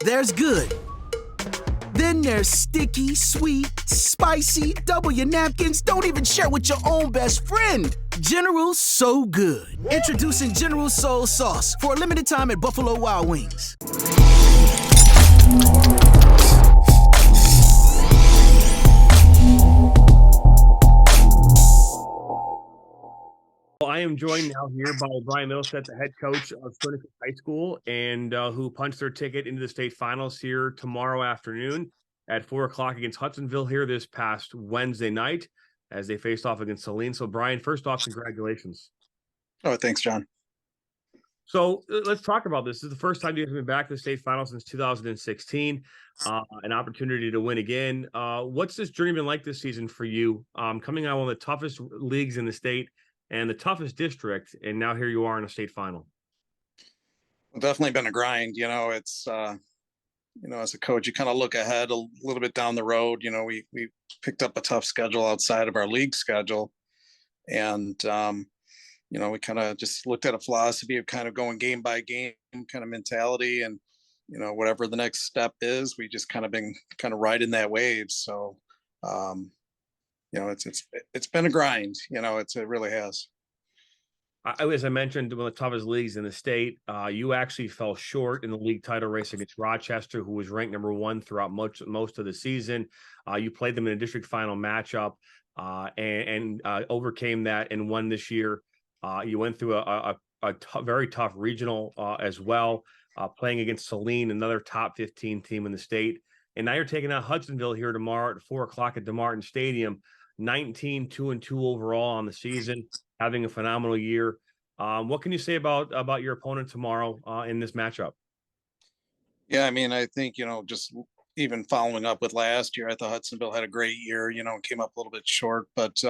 There's good. Then there's sticky, sweet, spicy, double your napkins, don't even share with your own best friend. General So Good. Introducing General Soul Sauce for a limited time at Buffalo Wild Wings. Well, I am joined now here by Bryan, Mittelstadt, the head coach of Stoney High School, and who punched their ticket into the state finals here tomorrow afternoon at 4 o'clock against Hudsonville here this past Wednesday night as they faced off against Saline. So, Bryan, first off, congratulations. Oh, thanks, John. So let's talk about this. This is the first time you've been back to the state finals since 2016, an opportunity to win again. What's this journey been like this season for you? Coming out of one of the toughest leagues in the state and the toughest district, and now here you are in a state final. Definitely been a grind. It's as a coach, you kind of look ahead a little bit down the road. We picked up a tough schedule outside of our league schedule, and we kind of just looked at a philosophy of kind of going game by game kind of mentality, and whatever the next step is, we just kind of been kind of riding that wave. So it's been a grind. It really has. As I mentioned, one of the toughest leagues in the state. You actually fell short in the league title race against Rochester, who was ranked number one throughout most of the season. You played them in a district final matchup and overcame that and won this year. You went through a very tough regional as well, playing against Saline, another top 15 team in the state. And now you're taking out Hudsonville here tomorrow at 4 o'clock at DeMartin Stadium. 19-2-2 overall on the season, having a phenomenal year. What can you say about your opponent tomorrow in this matchup? Yeah, I mean, I think, just even following up with last year, I thought Hudsonville had a great year, came up a little bit short, but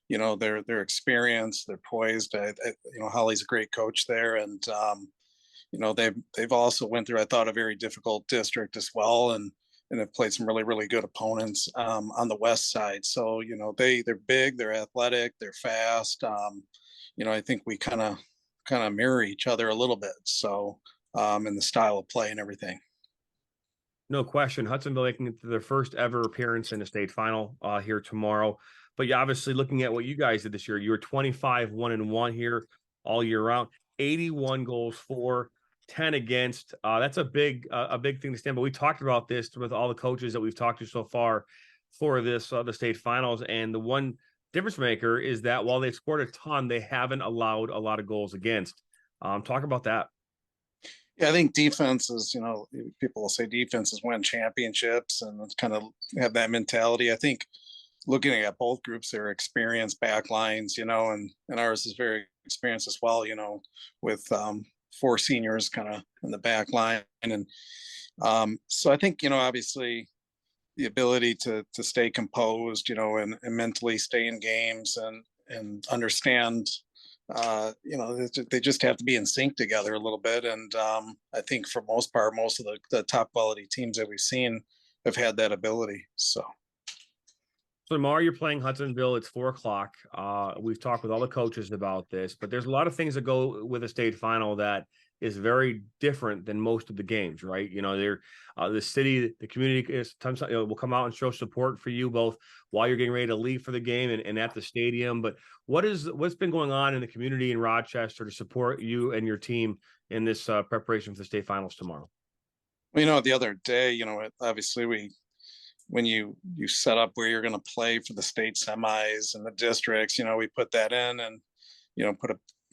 their experience, they're poised. Holly's a great coach there, and they've also went through, I thought, a very difficult district as well, and have played some really, really good opponents on the west side. So they're big, they're athletic, they're fast. I think we kind of mirror each other a little bit. So in the style of play and everything. No question. Hudsonville making their first ever appearance in the state final here tomorrow. But you're obviously looking at what you guys did this year. You were 25-1-1 here all year round, 81 goals for, 10 against. That's a big thing to stand. But we talked about this with all the coaches that we've talked to so far for this the state finals. And the one difference maker is that while they've scored a ton, they haven't allowed a lot of goals against. Talk about that. Yeah, I think defense is, people will say defenses win championships and kind of have that mentality. I think looking at both groups, they're experienced backlines, and ours is very experienced as well, with 4 seniors kind of in the back line. And so I think, obviously the ability to stay composed, and mentally stay in games and understand, they just have to be in sync together a little bit. And I think for most part, most of the top quality teams that we've seen have had that ability. So tomorrow you're playing Hudsonville. It's 4 o'clock. We've talked with all the coaches about this, but there's a lot of things that go with a state final that is very different than most of the games, right? They're the city, the community is will come out and show support for you both while you're getting ready to leave for the game and at the stadium. But what's been going on in the community in Rochester to support you and your team in this preparation for the state finals tomorrow? Well, the other day, obviously when you set up where you're going to play for the state semis and the districts, we put that in and,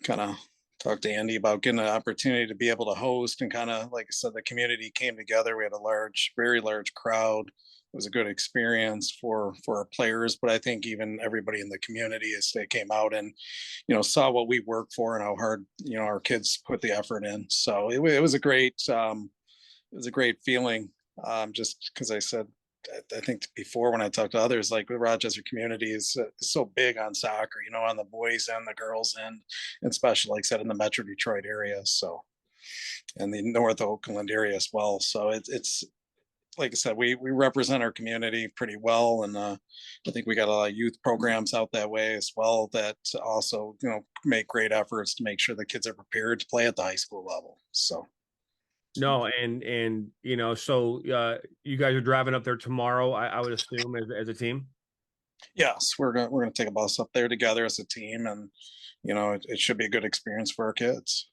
kind of talk to Andy about getting an opportunity to be able to host, and kind of, like I said, the community came together. We had a very large crowd. It was a good experience for our players, but I think even everybody in the community as they came out and, saw what we work for and how hard, our kids put the effort in. So it was a great feeling. Just because I said, I think before when I talked to others, like the Rochester community is so big on soccer, on the boys and the girls and especially, like I said, in the Metro Detroit area. So, and the North Oakland area as well. So it's like I said, we represent our community pretty well. And I think we got a lot of youth programs out that way as well that also, make great efforts to make sure the kids are prepared to play at the high school level. So. No, and you know, so you guys are driving up there tomorrow, I would assume, as a team. Yes, we're gonna take a bus up there together as a team, and it should be a good experience for our kids.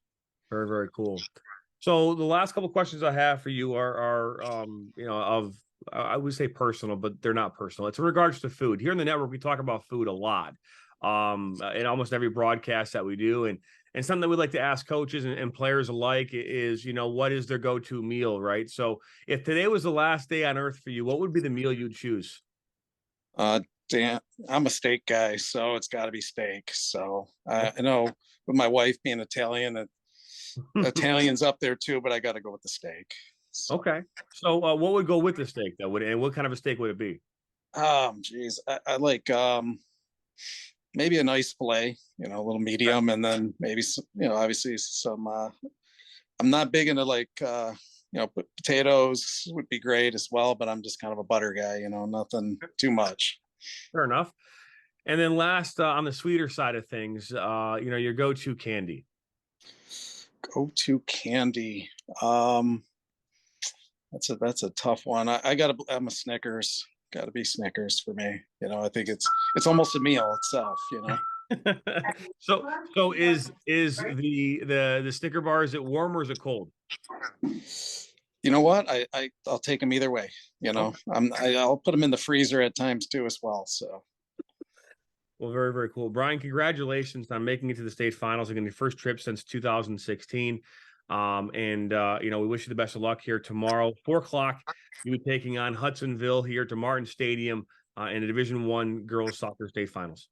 Very, very cool. So the last couple questions I have for you you know, of I would say personal, but they're not personal. It's in regards to food. Here in the network, we talk about food a lot, in almost every broadcast that we do, and something that we like to ask coaches and players alike is, you know, what is their go-to meal, right? So if today was the last day on earth for you, what would be the meal you'd choose? Uh, Dan, I'm a steak guy, so it's got to be steak. So I know with my wife being Italian, Italian's up there too, but I got to go with the steak. So, Okay. So what would go with the steak though? And what kind of a steak would it be? geez, I like maybe a nice fillet, a little medium, and then maybe obviously some. I'm not big into like potatoes would be great as well, but I'm just kind of a butter guy, nothing too much. Fair enough. And then last, on the sweeter side of things, you know, your go-to candy. Go to candy. That's a tough one. I'm a Snickers. Got to be Snickers for me. I think it's almost a meal itself. So is the Snicker bar, is it warm or is it cold? You know what? I'll take them either way. Okay. I'll put them in the freezer at times too as well. So Well, very, very cool. Bryan, congratulations on making it to the state finals again, your first trip since 2016. You know, we wish you the best of luck here tomorrow. 4:00, you'll be taking on Hudsonville here to Martin Stadium in the Division I girls soccer state finals.